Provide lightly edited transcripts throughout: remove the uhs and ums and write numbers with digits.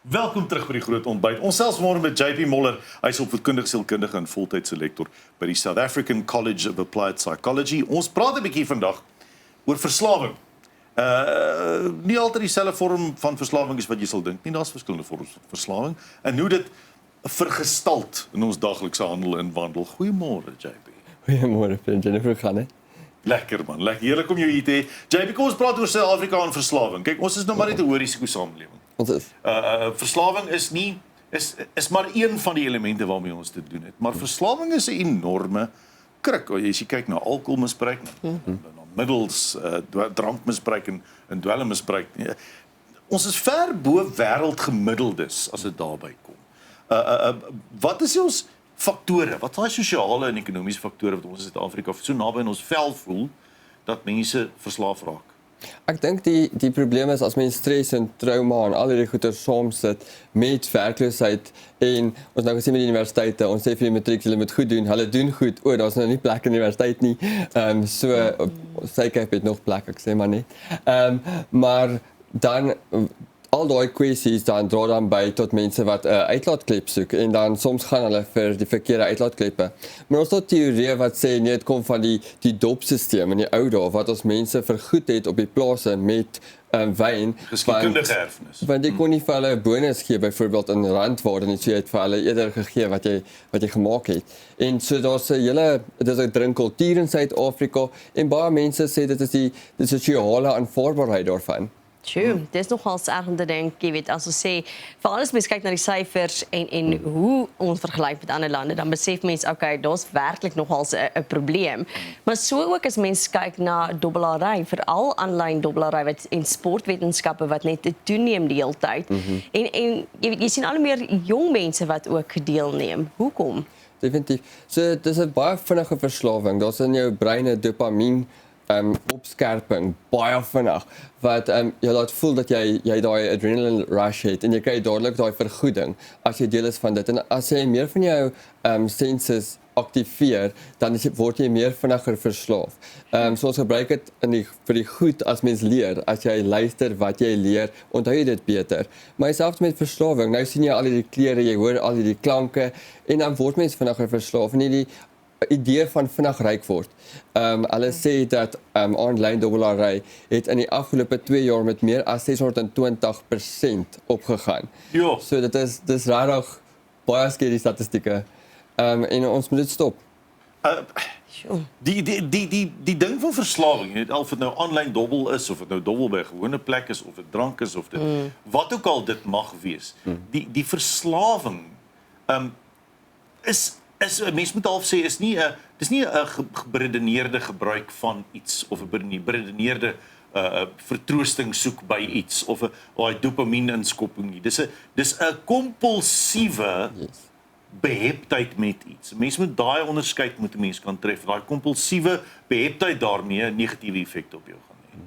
Welkom terug by die groot ontbyt. Ons selfs môre met JP Moller. Hy's opvoedkundige sielkundige en voltydse lektor by die South African College of Applied Psychology. Ons praat 'n bietjie vandag oor verslawing. Nie altyd dieselfde vorm van verslawing is wat jy sal dink nie. Daar's verskillende vorms van verslawing en hoe dit vergestalt in ons daaglikse handel en wandel. Goeiemôre JP. Goeiemôre vriend, Jennifer gaan hè? Lekker man, lekker heerlik om jou hier te hê. JP, kom ons praat oor Suid-Afrika en verslawing. Kyk, ons is nou maar net 'n hoë risiko samelewing. Ons is. Verslawing is maar een van die elemente waarmee ons te doen het. Maar verslawing is 'n enorme krik. As jy kyk na alkoholmisbruik, na middels, drankmisbruik en dwelmmisbruik. Ons is ver bo wêreldgemiddeldes as dit daarby kom. Wat is ons faktore? Wat is daai sosiale en ekonomiese faktore wat ons in Suid-Afrika so naby in ons vel voel dat mense verslaaf raak? Ek dink die probleem is as mens stres en trauma en al hierdie goeie saam sit met werkloosheid en ons nou gesien met die universiteite, ons sê vir die matriek hulle moet goed doen, hulle doen goed. Daar's nou nie plek in die universiteit nie. Syke het nog plek, ek sê maar nie. Maar dan al daai kwessies dan dra dan by tot mense wat 'n uitlaatklep soek en dan soms gaan hulle vir die verkeerde uitlaatkleppe. Maar ons het teorieë wat sê nee, dit kom van die dopstelsel in die ou dae wat ons mense vergoed het op die plase met wyn. Geskiedenis erfenis. Want jy kon nie vir hulle 'n bonus gee byvoorbeeld in randwaarde nie, so jy het vir hulle eerder gegee wat jy gemaak het. En so daar's 'n hele dis 'n drinkkultuur in Suid-Afrika en baie mense sê dit is die sosiale aanvaarbaarheid daarvan. Dis nogals erg om te dink, jy weet, as ons sê, veral as mens kyk na die syfers en hoe ons vergelyk met ander lande, dan besef mens, okay, daar's werklik nogals 'n probleem. Maar so ook as mens kyk na dobbelary, veral aanlyn dobbelary en sportwetenskappe wat net toeneem die hele tyd. En jy weet, jy sien al meer jong mense wat ook deelneem. Hoekom? Definitief. So dis 'n baie vinnige verslawing. Daar's in jou brein 'n dopamien opskerping baie vinnig wat jy laat voel dat jy daai adrenaline rush het en jy kry dadelik daai vergoeding as jy deel is van dit en as jy meer van jou senses aktiveer dan word jy meer vinniger verslaaf. So ons gebruik dit vir die goed as mens leer, as jy luister wat jy leer, onthou jy dit beter. Maar selfs met verslawing, nou sien jy al hierdie kleure, jy hoor al hierdie klanke en dan word mens vinniger verslaaf en die idee van vinnig ryk word. Hulle sê dat aanlyn dobbelary het in die afgelope 2 jaar met meer as 620% opgegaan. Ja. So dis regtig baie skerry statistieke. En ons moet dit stop. Die ding van verslawing, jy weet, of dit nou aanlyn dobbel is of dit nou dobbel by 'n gewone plek is of dit drank is of dit wat ook al dit mag wees. Die verslawing is mens moet half sê dis nie 'n geberedeneerde gebruik van iets of 'n beredeneerde vertroosting soek by iets of 'n dopamien inskopping nie. Dis 'n kompulsiewe beheptheid met iets. Mense moet daai onderskeid moet 'n mens kan tref. Daai kompulsiewe beheptheid daarmee 'n negatiewe effek op jou gaan hê.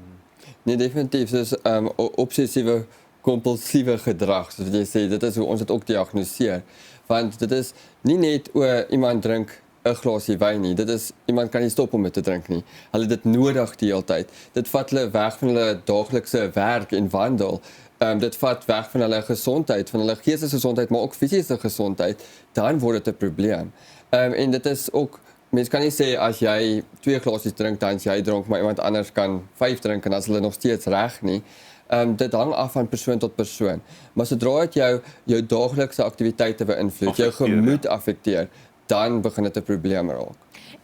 Nee, definitief. Dis obsessiewe kompulsiewe gedrag, soos jy sê, dit is hoe ons dit ook diagnoseer. Want dit is nie net iemand drink 'n glasie wyn nie. Dit is iemand kan nie stop om dit te drink nie. Hulle het dit nodig die hele tyd. Dit vat hulle weg van hulle daaglikse werk en wandel. Dit vat weg van hulle gesondheid, van hulle geestesgesondheid, maar ook fisiese gesondheid. Dan word dit 'n probleem. En dit is ook mens kan nie sê as jy 2 glasies drink dan jy dronk, maar iemand anders kan 5 drink en as hulle nog steeds reg nie. Dit hang af van persoon tot persoon. Maar sodra dit jou daaglikse aktiwiteite beïnvloed, jou gemoed affekteer, dan begin dit 'n probleem raak.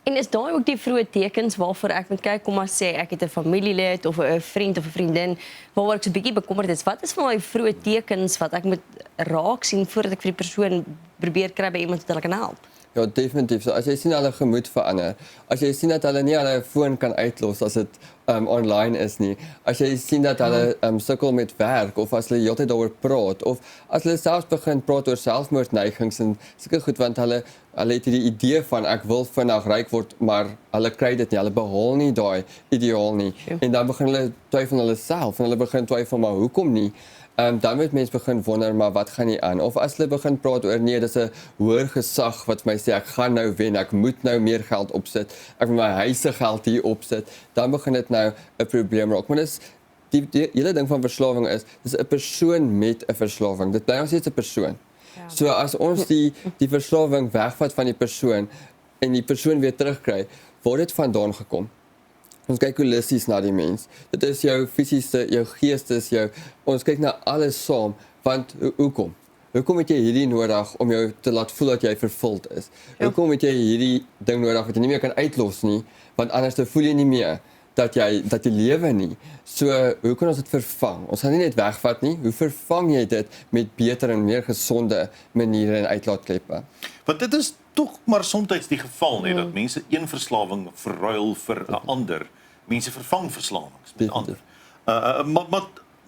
En is daai ook die vroeë tekens waarvoor ek moet kyk, kom maar sê ek het 'n familielid of 'n vriend of 'n vriendin waaroor ek so 'n bietjie bekommerd is. Wat is van daai vroeë tekens wat ek moet raak sien voordat ek vir die persoon probeer kry by iemand wat hulle kan help? Ja, definitief. So, as jy sien hulle gemoed verander, as jy sien dat hulle nie hulle foon kan uitlos as dit online is nie, as jy sien dat hulle sukkel met werk of as hulle heeltyd daaroor praat of as hulle selfs begin praat oor selfmoordneigings en sulke goed want hulle het hierdie idee van ek wil vinnig ryk word, maar hulle kry dit nie, hulle behaal nie daai ideaal nie. En dan begin hulle twyfel hulle self en hulle begin twyfel maar hoekom nie? Dan moet mense begin wonder, maar wat gaan nie aan? Of as hulle begin praat oor nee, dis 'n hoër gesag wat vir my sê ek gaan nou wen, ek moet nou meer geld opsit, ek moet my huis se geld hier opsit, dan begin dit nou 'n probleem raak. Maar dis die hele ding van verslawing is, dis 'n persoon met 'n verslawing. Dit bly nog steeds 'n persoon. Ja. So as ons die verslawing wegvat van die persoon en die persoon weer terugkry, waar dit vandaan gekom? Ons kyk holisties na die mens. Dit is jou fisiese, jou geestes, ons kyk na alles saam, want hoekom? Hoekom het jy hierdie nodig om jou te laat voel dat jy vervuld is? Hoekom het jy hierdie ding nodig wat jy nie meer kan uitlos nie, want anders dan voel jy nie meer dat jy lewe nie. So, hoe kan ons dit vervang? Ons gaan nie net wegvat nie. Hoe vervang jy dit met beter en meer gesonde maniere en uitlaatkleppe? Want dit is tog maar soms die geval, nee, dat mense een verslawing verruil vir 'n ander. Mense vervang verslawings met ander. Maar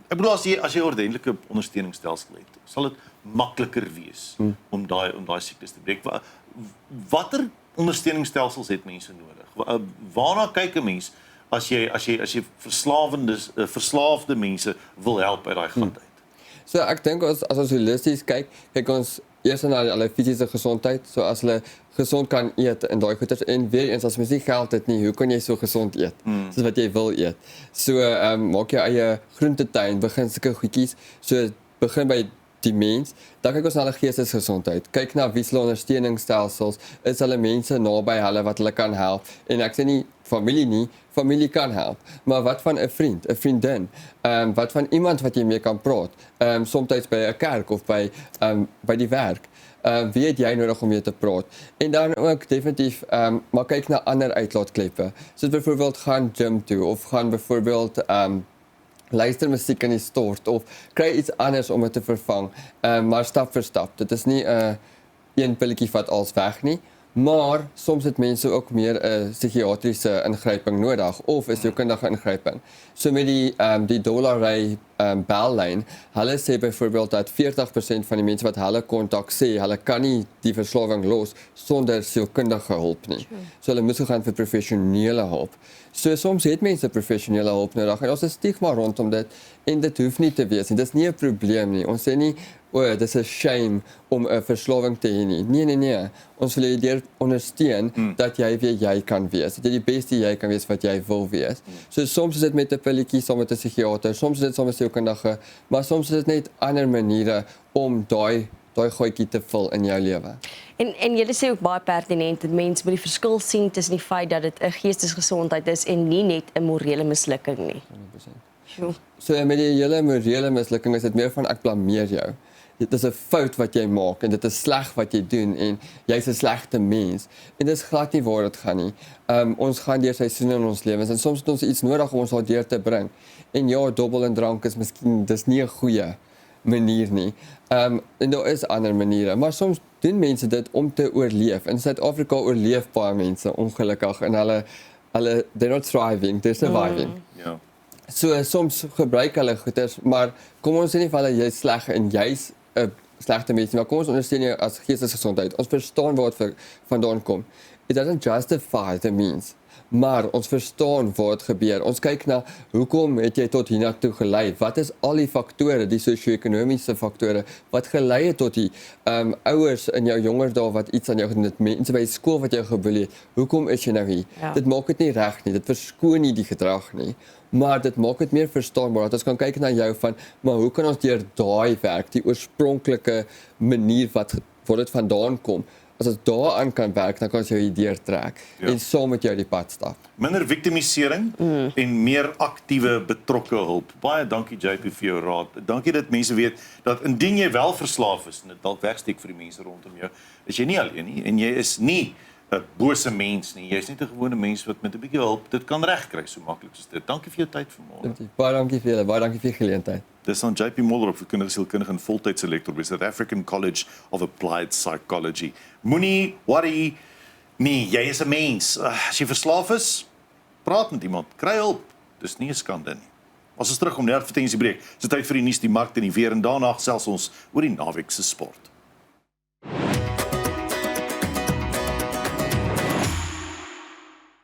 ek bedoel as jy 'n ordentlike ondersteuningsstelsel het, sal dit makliker wees om daai siektes te breek. Watter ondersteuningsstelsels het mense nodig? Waarna kyk 'n mens as jy verslaafde mense wil help uit daai gat uit? So ek dink as ons holisties kyk ons eers na hulle fisiese gesondheid, so as hulle gesond kan eet en daai goeders en weer eens as mens nie geld het nie, hoe kan jy so gesond eet soos wat jy wil eet? So maak jou eie groentetuin, begin sulke goedjies, so begin by die mens, dan kyk ons na hulle geestesgesondheid. Kyk na wie se ondersteuningsstelsels, is hulle mense naby hulle wat hulle kan help. En ek sê nie familie nie, familie kan help. Maar wat van 'n vriend, 'n vriendin? Wat van iemand wat jy mee kan praat? Soms by 'n kerk of by die werk. Wie het jy nodig om mee te praat? En dan ook definitief maar kyk na ander uitlaatkleppe. Soos byvoorbeeld gaan gym toe of gaan byvoorbeeld luister musiek in die stort of kry iets anders om dit te vervang, maar stap vir stap. Dit is nie een pilletjie vat alles weg nie, maar soms het mense ook meer 'n psigiatriese ingryping nodig of 'n sielkundige ingryping. So met die dollarry bellyn, hulle sê byvoorbeeld dat 40% van die mense wat hulle kontak sê, hulle kan nie die verslawing los sonder sielkundige hulp nie. So hulle moet gaan vir professionele hulp. So soms het mense professionele hulp nodig en ons het stigma rondom dit en dit hoef nie te wees nie. Dis nie 'n probleem nie. Ons sê nie dis 'n shame om 'n verslawing te hê nie. Nee. Ons wil jou ondersteun dat jy weer jy kan wees. Dat jy die beste jy kan wees wat jy wil wees. So soms is dit met 'n pilletjie, soms met 'n psigiater, soms is dit soms met 'n sielkundige, maar soms is dit net ander maniere om daai goedjie te vul in jou lewe. En julle sê ook baie pertinent dat mense moet die verskil sien tussen die feit dat dit 'n geestesgesondheid is en nie net 'n morele mislukking nie. 100%. Sjoe. So met die hele morele mislukking is dit meer van ek blameer jou. Dit is 'n fout wat jy maak en dit is sleg wat jy doen en jy's 'n slegte mens. En dis glad nie waar dit gaan nie. Ons gaan deur seisoene in ons lewens en soms het ons iets nodig om ons daardeur te bring. En ja, dobbel en drank is miskien dis nie 'n goeie manier nie. En daar is ander maniere, maar soms doen mense dit om te oorleef. In Suid-Afrika oorleef baie mense ongelukkig en hulle they're not thriving, they're surviving. Ja. So soms gebruik hulle goeders, maar kom ons sê nie vir hulle jy's sleg en jy's 'n slegte mens nie, maar kom ons ondersteun jou as geestesgesondheid. Ons verstaan waar dit vandaan kom. It doesn't justify the means. Maar ons verstaan waar dit gebeur. Ons kyk na hoekom het jy tot hiernatoe gelei? Wat is al die faktore, die sosio-ekonomiese faktore wat gelei het tot die ouers in jou jonger dae wat iets aan jou gedoen het, mense by skool wat jou geboelie het. Hoekom is jy nou hier? Ja. Dit maak dit nie reg nie. Dit verskoon nie die gedrag nie. Maar dit maak dit meer verstaanbaar. Dat ons kan kyk na jou van, maar hoe kan ons deur daai werk, die oorspronklike manier waar dit vandaan kom, as ons daaraan kan werk, dan kan ons jou hier deurtrek en saam met jou die pad stap. Minder victimisering en meer aktiewe betrokke hulp. Baie dankie JP vir jou raad. Dankie dat mense weet dat indien jy wel verslaaf is en dit dalk wegsteek vir die mense rondom jou, is jy nie alleen nie en jy is nie 'n bose mens nie. Jy's net 'n gewone mens wat met 'n bietjie hulp dit kan regkry so maklik soos dit. Dankie vir jou tyd vanmôre. Baie dankie vir julle. Baie dankie vir die geleentheid. Dis aan JP Mollerop, kindersielkundige en voltydse lektor by South African College of Applied Psychology. Moenie worry nie, jy is 'n mens. As jy verslaaf is, praat met iemand, kry hulp. Dis nie 'n skande nie. As ons terugkom na die advertensiebreek, is dit tyd vir die nuus, die mark en die weer en daarna gesels ons oor die naweek se sport.